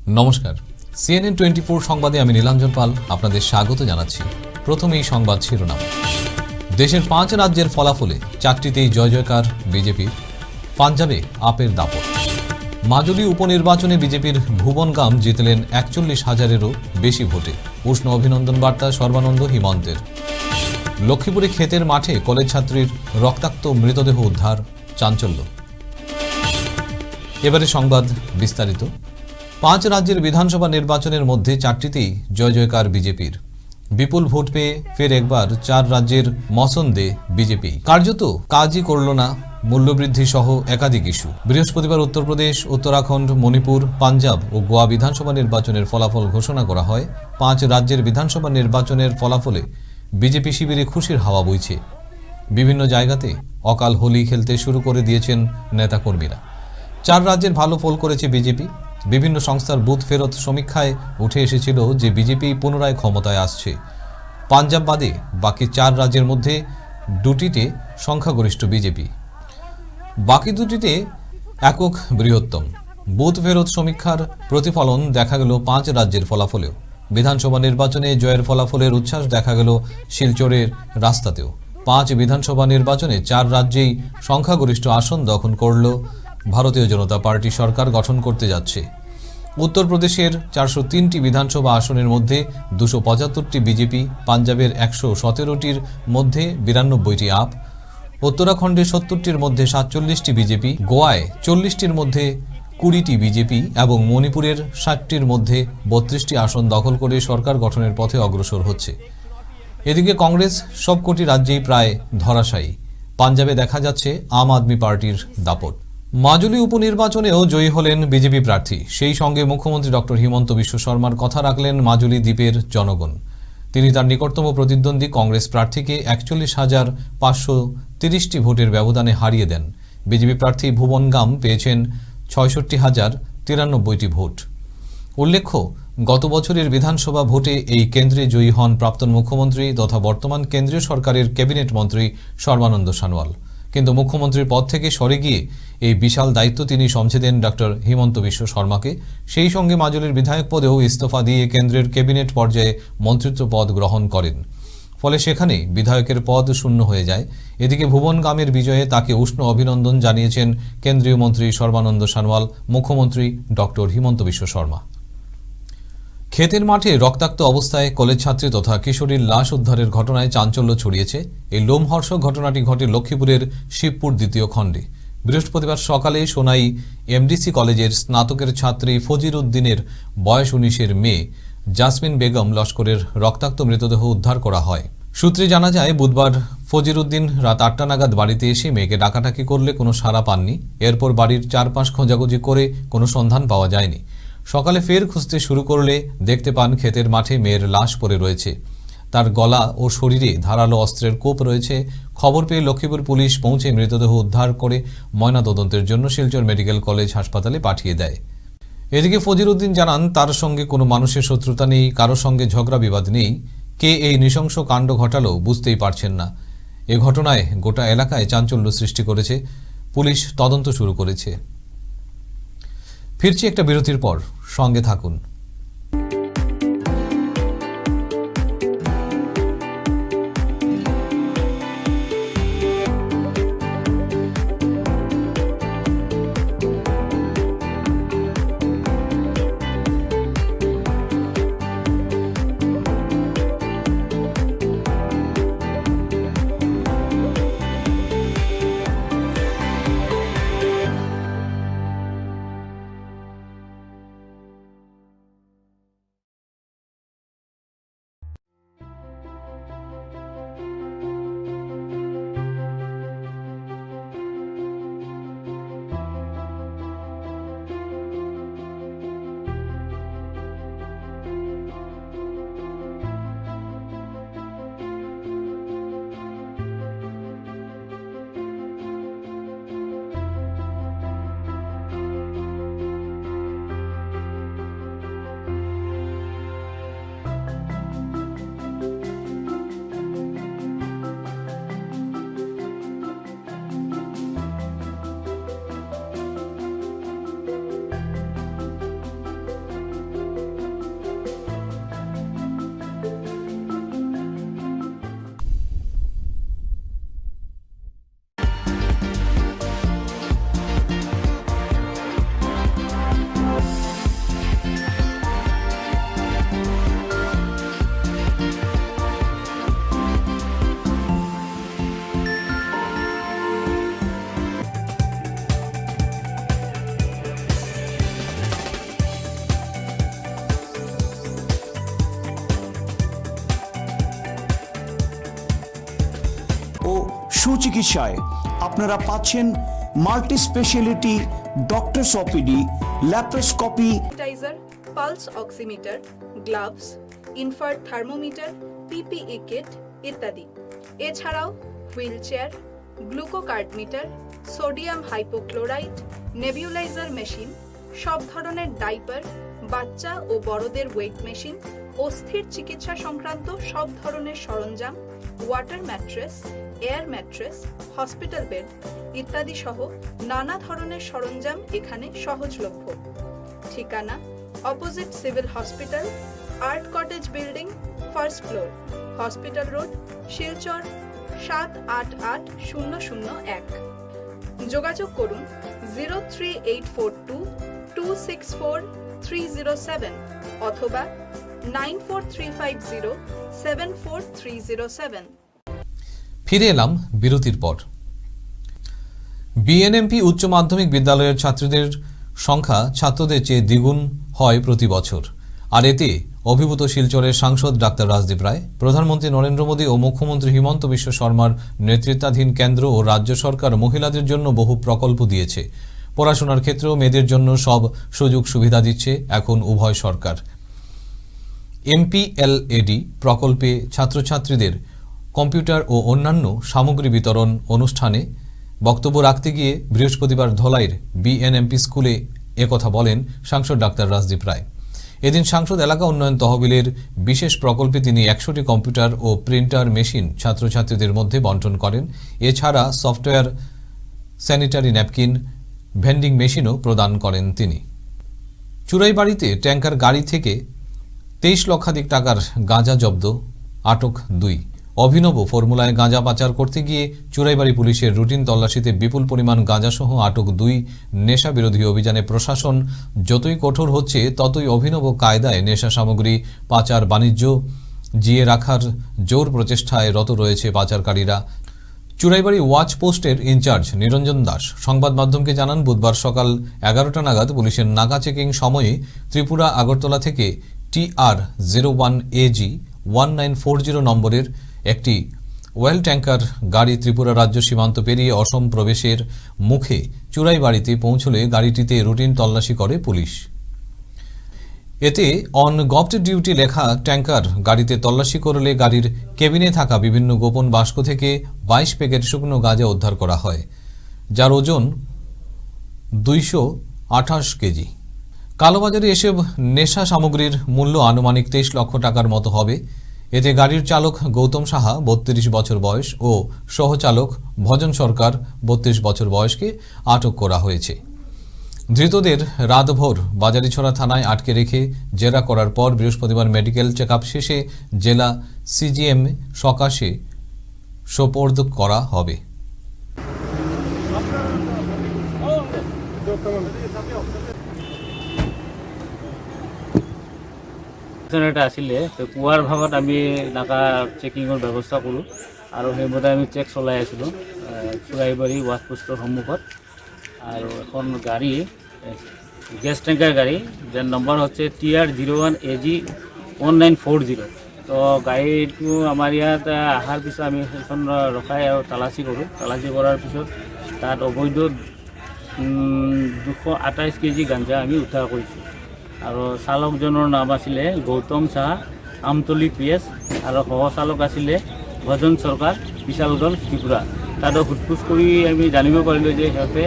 নমস্কার, CNN 24 সংবাদে আমি নীলাঞ্জন পাল আপনাদের স্বাগত জানাচ্ছি। প্রথমেই সংবাদ শিরোনাম। দেশের 5 রাজ্যের ফলাফলে 4টিতেই জয় জয়কার বিজেপির, পাঞ্জাবে আপের দাপট। মাজুলি উপনির্বাচনে বিজেপির ভুবন গাম জিতলেন 41,000-এরও বেশি ভোটে, উষ্ণ অভিনন্দন বার্তা সর্বানন্দ হিমন্তের। লক্ষ্মীপুরে ক্ষেতের মাঠে কলেজ ছাত্রীর রক্তাক্ত মৃতদেহ উদ্ধার, চাঞ্চল্য। এবারে সংবাদ বিস্তারিত। 5 রাজ্যের বিধানসভা নির্বাচনের মধ্যে 4টিতেই জয় জয়কার বিজেপির। বিপুল ভোট পেয়ে ফের একবার 4 রাজ্যের মসন্দে বিজেপি। কার্যত কাজই করল না মূল্যবৃদ্ধি সহ একাধিক ইস্যু। বৃহস্পতিবার উত্তরপ্রদেশ, উত্তরাখণ্ড, মণিপুর, পাঞ্জাব ও গোয়া বিধানসভা নির্বাচনের ফলাফল ঘোষণা করা হয়। 5 রাজ্যের বিধানসভা নির্বাচনের ফলাফলে বিজেপি শিবিরে খুশির হাওয়া বইছে। বিভিন্ন জায়গাতে অকাল হোলি খেলতে শুরু করে দিয়েছেন নেতাকর্মীরা। 4 রাজ্যের ভালো ফল করেছে বিজেপি। বিভিন্ন সংস্থার বুথ ফেরত সমীক্ষায় উঠে এসেছিল যে বিজেপি পুনরায় ক্ষমতায় আসছে। পাঞ্জাব বাদে বাকি 4 রাজ্যের মধ্যে 2টিতে সংখ্যাগরিষ্ঠ বিজেপি, বাকি 2টিতে একক বৃহত্তম। বুথ ফেরত সমীক্ষার প্রতিফলন দেখা গেল 5 রাজ্যের ফলাফলেও। বিধানসভা নির্বাচনে জয়ের ফলাফলের উচ্ছ্বাস দেখা গেল শিলচরের রাস্তাতেও। 5 বিধানসভা নির্বাচনে 4 রাজ্যেই সংখ্যাগরিষ্ঠ আসন দখল করল ভারতীয় জনতা পার্টি সরকার গঠন করতে যাচ্ছে। উত্তরপ্রদেশের 403টি বিধানসভা আসনের মধ্যে 275টি বিজেপি, পাঞ্জাবের 117টির মধ্যে 92টি আপ, উত্তরাখণ্ডে 70টির মধ্যে 47টি বিজেপি, গোয়ায় 40টির মধ্যে 20টি বিজেপি এবং মণিপুরের 60টির মধ্যে 32টি আসন দখল করে সরকার গঠনের পথে অগ্রসর হচ্ছে। এদিকে কংগ্রেস সবকটি রাজ্যেই প্রায় ধরাশায়ী। পাঞ্জাবে দেখা যাচ্ছে আম আদমি পার্টির দাপট। মাজুলি উপনির্বাচনেও জয়ী হলেন বিজেপি প্রার্থী। সেই সঙ্গে মুখ্যমন্ত্রী ডক্টর হিমন্ত বিশ্ব শর্মার কথা রাখলেন মাজুলি দ্বীপের জনগণ। তিনি তার নিকটতম প্রতিদ্বন্দ্বী কংগ্রেস প্রার্থীকে 41,530টি ভোটের ব্যবধানে হারিয়ে দেন। বিজেপি প্রার্থী ভুবন গাম পেয়েছেন 66,093টি ভোট। উল্লেখ্য, গত বছরের বিধানসভা ভোটে এই কেন্দ্রে জয়ী হন প্রাক্তন মুখ্যমন্ত্রী তথা বর্তমান কেন্দ্রীয় সরকারের ক্যাবিনেট মন্ত্রী সর্বানন্দ সোনোয়াল। কিন্তু মুখ্যমন্ত্রীর পদ থেকে সরে গিয়ে এই বিশাল দায়িত্ব তিনি সমঝে দেন ডক্টর হিমন্ত বিশ্ব শর্মাকে। সেই সঙ্গে মাজুলির বিধায়ক পদেও ইস্তফা দিয়ে কেন্দ্রের ক্যাবিনেট পর্যায়ে মন্ত্রিত্ব পদ গ্রহণ করেন। ফলে সেখানে বিধায়কের পদ শূন্য হয়ে যায়। এদিকে ভুবন গামের বিজয়ে তাকে উষ্ণ অভিনন্দন জানিয়েছেন কেন্দ্রীয় মন্ত্রী সর্বানন্দ সোনোয়াল, মুখ্যমন্ত্রী ডক্টর হিমন্ত বিশ্ব শর্মা। ক্ষেতের মাঠে রক্তাক্ত অবস্থায় কলেজ ছাত্রী তথা কিশোরীর লাশ উদ্ধারের ঘটনায় চাঞ্চল্য ছড়িয়েছে। এই লোমহর্ষক ঘটনাটি ঘটে লক্ষ্মীপুরের শিবপুর 2য় খণ্ডে। বৃহস্পতিবার সকালে সোনাই এমডিসি কলেজের স্নাতকের ছাত্রী ফজির উদ্দিনের বয়স 19-এর মেয়ে জাসমিন বেগম লস্করের রক্তাক্ত মৃতদেহ উদ্ধার করা হয়। সূত্রে জানা যায়, বুধবার ফজির উদ্দিন রাত 8টা নাগাদ বাড়িতে এসে মেয়েকে ডাকাডাকি করলে কোনো সাড়া পাননি। এরপর বাড়ির চারপাশ খোঁজাখুঁজি করে কোনো সন্ধান পাওয়া যায়নি। সকালে ফের খুঁজতে শুরু করলে দেখতে পান ক্ষেতের মাঠে মেয়ের লাশ পড়ে রয়েছে। তার গলা ও শরীরে ধারালো অস্ত্রের কোপ রয়েছে। খবর পেয়ে লক্ষ্মীপুর পুলিশ পৌঁছে মৃতদেহ উদ্ধার করে ময়নাতদন্তের জন্য শিলচর মেডিকেল কলেজ হাসপাতালে পাঠিয়ে দেয়। এদিকে ফজির উদ্দিন জানান, তার সঙ্গে কোনো মানুষের শত্রুতা নেই, কারোর সঙ্গে ঝগড়া বিবাদ নেই। কে এই নৃশংস কাণ্ড ঘটালো বুঝতেই পারছেন না। এ ঘটনায় গোটা এলাকায় চাঞ্চল্য সৃষ্টি করেছে। পুলিশ তদন্ত শুরু করেছে। ফিরছি একটা বিরতির পর, সঙ্গে থাকুন। সুচিকিৎসায় আপনারা পাচ্ছেন multi speciality doctors OPD, laparoscopy, sanitiser, pulse oximeter, gloves, infrared thermometer, PPE kit ইত্যাদি। এছাড়াও wheelchair, glucocard meter, sodium hypochlorite, nebuliser machine, সব ধরনের ডাইপার, বাচ্চা ও বড়দের ওয়েট মেশিন, অস্থির চিকিৎসা সংক্রান্ত সব ধরনের সরঞ্জাম, water mattress, air mattress, hospital bed ইত্যাদি সহ নানা ধরনের সরঞ্জাম এখানে সহজলভ্য। ঠিকানা: opposite civil hospital, art cottage building, first floor, hospital road, Silchar 788001। যোগাযোগ করুন 03842264307 অথবা 9435074307। ফিরে এলাম বিরতির পর। বিএনএমপি উচ্চ মাধ্যমিক বিদ্যালয়ের ছাত্রীদের সংখ্যা ছাত্রদের চেয়ে দ্বিগুণ হয় প্রতি বছর, আর এতে অভিভূত শিলচরের সাংসদ ডাক্তার রাজদীপ রায়। প্রধানমন্ত্রী নরেন্দ্র মোদী ও মুখ্যমন্ত্রী হিমন্ত বিশ্ব শর্মার নেতৃত্বাধীন কেন্দ্র ও রাজ্য সরকার মহিলাদের জন্য বহু প্রকল্প দিয়েছে। পড়াশোনার ক্ষেত্রেও মেয়েদের জন্য সব সুযোগ সুবিধা দিচ্ছে এখন উভয় সরকার। এমপিএলএডি প্রকল্পে ছাত্রছাত্রীদের কম্পিউটার ও অন্যান্য সামগ্রী বিতরণ অনুষ্ঠানে বক্তব্য রাখতে গিয়ে বৃহস্পতিবার ধলাইয়ের বিএনএমপি স্কুলে একথা বলেন সাংসদ ডাক্তার রাজদীপ রায়। এদিন সাংসদ এলাকা উন্নয়ন তহবিলের বিশেষ প্রকল্পে তিনি 100টি কম্পিউটার ও প্রিন্টার মেশিন ছাত্রছাত্রীদের মধ্যে বন্টন করেন। এছাড়া সফটওয়্যার, স্যানিটারি ন্যাপকিন, ভেন্ডিং মেশিনও প্রদান করেন তিনি। চুরাইবাড়িতে ট্যাঙ্কার গাড়ি থেকে 23 লক্ষাধিক টাকার গাঁজা জব্দ, আটক 2। অভিনব ফর্মুলায় গাঁজা পাচার করতে গিয়ে চুরাইবাড়ি পুলিশের রুটিন তল্লাশিতে বিপুল পরিমাণ গাঁজাসহ আটক 2। নেশা বিরোধী অভিযানে প্রশাসন যতই কঠোর হচ্ছে ততই অভিনব কায়দায় নেশা সামগ্রী পাচার বাণিজ্য জিয়ে রাখার জোর প্রচেষ্টায় রত রয়েছে পাচারকারীরা। চুরাইবাড়ি ওয়াচ পোস্টের ইনচার্জ নিরঞ্জন দাস সংবাদ মাধ্যমকে জানান, বুধবার সকাল 11টা নাগাদ পুলিশের নাকা চেকিং সময়ে ত্রিপুরা আগরতলা থেকে TR01AG 1940 নম্বরের একটি ওয়েল ট্যাঙ্কার গাড়ি ত্রিপুরা রাজ্য সীমান্ত পেরিয়ে অসম প্রবেশের মুখে চুরাইবাড়িতে পৌঁছলে গাড়িটিতে রুটিন তল্লাশি করে পুলিশ। এতে অন গভট ডিউটি লেখা ট্যাঙ্কার গাড়িতে তল্লাশি করলে গাড়ির কেবিনে থাকা বিভিন্ন গোপন বাস্ক থেকে 22 প্যাকেট শুকনো গাঁজা উদ্ধার করা হয়, যার ওজন 228 কেজি। কালোবাজারে এসব নেশা সামগ্রীর মূল্য আনুমানিক 23 লক্ষ টাকার মতো হবে। এতে গাড়ির চালক গৌতম সাহা 32 বছর বয়স ও সহচালক ভজন সরকার 32 বছর বয়সকে আটক করা হয়েছে। ধৃতদের রাতভর বাজারিছড়া থানায় আটকে রেখে জেরা করার পর বৃহস্পতিবার মেডিকেল চেকআপ শেষে জেলা CGM সকাশে সোপর্দ করা হবে। এটা আসলে তো পুৱাৰ ভাগত আমি নাকা চেকিঙৰ ব্যৱস্থা কৰোঁ আৰু সেইমতে আমি চেক চলাই আছিলোঁ চুৰাইবাৰী ৱাচ পোষ্টৰ সন্মুখত। আৰু এখন গাড়ী গেছ ট্যাঙ্কার গাড়ি, যার নম্বর হচ্ছে TR01AG 1940। তো গাড়ীটো আমাৰ ইয়াত অহাৰ পিছত আমি সেইখন ৰখাই আৰু তালাচী কৰোঁ। তালাচী কৰাৰ পিছত তাত অবৈধ 228 কেজি গাঞ্জা আমি উদ্ধাৰ কৰিছোঁ। আৰু চালকজনৰ নাম আছিলে গৌতম সাহা, আমতলি PS, আৰু সহচালক আছিলে ভজন চৰকাৰ, বিশালগড়, ত্ৰিপুৰা। তাত সোধপোছ কৰি আমি জানিব পাৰিলোঁ যে সিহঁতে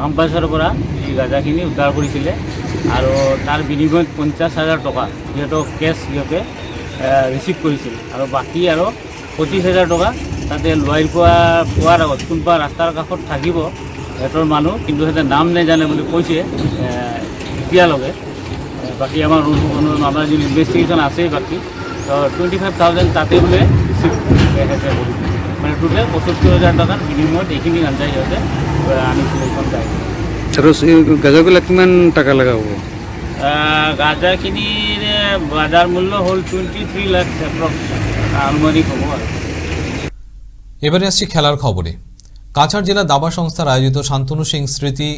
আমবাছাৰৰ পৰা এই গাঁজাখিনি উদ্ধাৰ কৰিছিলে আৰু তাৰ বিনিময়ত 50,000 টকা সিহঁতক কেছ সিহঁতে ৰিচিভ কৰিছিল আৰু বাকী আৰু 25,000 টকা তাতে লোৱাই পোৱাৰ আগত কোনোবা ৰাস্তাৰ কাষত থাকিব সিহঁতৰ মানুহ, কিন্তু সিহঁতে নাম নেজানে বুলি কৈছে এতিয়ালৈকে। বাকী আমাৰ আমাৰ যি ইনভেষ্টিগেশ্যন আছেই বাকী, তো 25,000 তাতে বোলে ৰিচিভ সিহঁতে কৰিছে, মানে টোটেল 75,000 টকাৰ বিনিময়ত এইখিনি গাঞ্জা সিহঁতে আনিছিলে এইখন গাড়ী। আৰু গাঁজাবিলাক কিমান টাকা লগা হ'ব? গাঁজাখিনিৰ বাজাৰ মূল্য হ'ল 23 লাখ এপ্ৰক্স আনুমানিক হ'ব আৰু। এবারে আসছি খেলার খবরে। কাছাড় জেলা দাবা সংস্থার আয়োজিত শান্তনু সিং স্মৃতি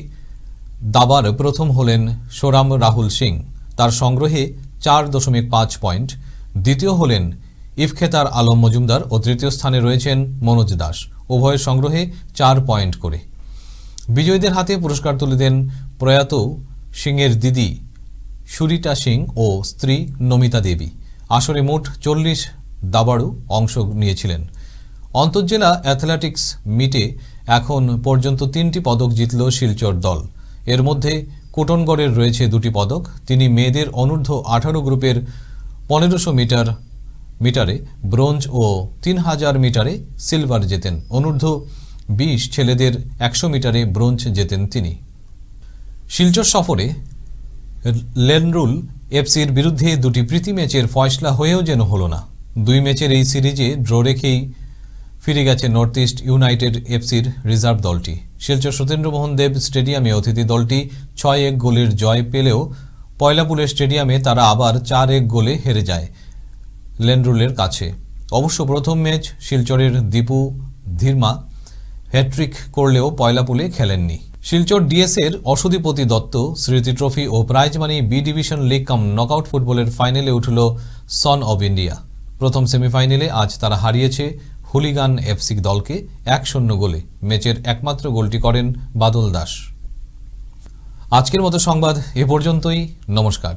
দাবার প্রথম হলেন সোরাম রাহুল সিং, তার সংগ্রহে 4.5 পয়েন্ট। দ্বিতীয় হলেন ইফখেতার আলম মজুমদার ও তৃতীয় স্থানে রয়েছেন মনোজ দাস। উভয়ের সংগ্রহে 4 পয়েন্ট করে। বিজয়ীদের হাতে পুরস্কার তুলে দেন প্রয়াত সিংয়ের দিদি সুরিতা সিং ও স্ত্রী নমিতা দেবী। আসরে মোট 40 দাবাড়ু অংশ নিয়েছিলেন। অন্তর্জেলা অ্যাথলেটিক্স মিটে এখন পর্যন্ত 3টি পদক জিতল শিলচর দল। এর মধ্যে কোটনগড়ের রয়েছে 2টি পদক। তিনি মেয়েদের অনূর্ধ্ব 18 গ্রুপের 1500 মিটারে ব্রোঞ্জ ও 3000 মিটারে সিলভার জেতেন। অনূর্ধ্ব 20 ছেলেদের 100 মিটারে ব্রোঞ্জ জেতেন তিনি। শিলচর সফরে লেনরুল এফসির বিরুদ্ধে 2টি প্রীতি ম্যাচের ফয়সলা হয়েও যেন হলো না। 2 ম্যাচের এই সিরিজে ড্র রেখেই ফিরে গেছে নর্থ ইস্ট ইউনাইটেড এফসির রিজার্ভ দলটি। শিলচর সত্যেন্দ্রমোহন দেব স্টেডিয়ামে অতিথি দলটি 6-1 গোলের জয় পেলেও পয়লাপুলের স্টেডিয়ামে তারা আবার 4-1 গোলে হেরে যায় লেনরুলের কাছে। অবশ্য প্রথম ম্যাচ শিলচরের দীপু ধীরমা হ্যাট্রিক করলেও পয়লাপুলে খেলেননি। শিলচর ডিএসের অসুধিপতি দত্ত স্মৃতি ট্রফি ও prize money B division league cum knockout ফুটবলের ফাইনালে উঠল সন অব ইন্ডিয়া। প্রথম সেমিফাইনালে আজ তারা হারিয়েছে হুলিগান এফসি দলকে 1-0 গোলে। ম্যাচের একমাত্র গোলটি করেন বাদল দাস। আজকের মতো সংবাদ এ পর্যন্তই। নমস্কার।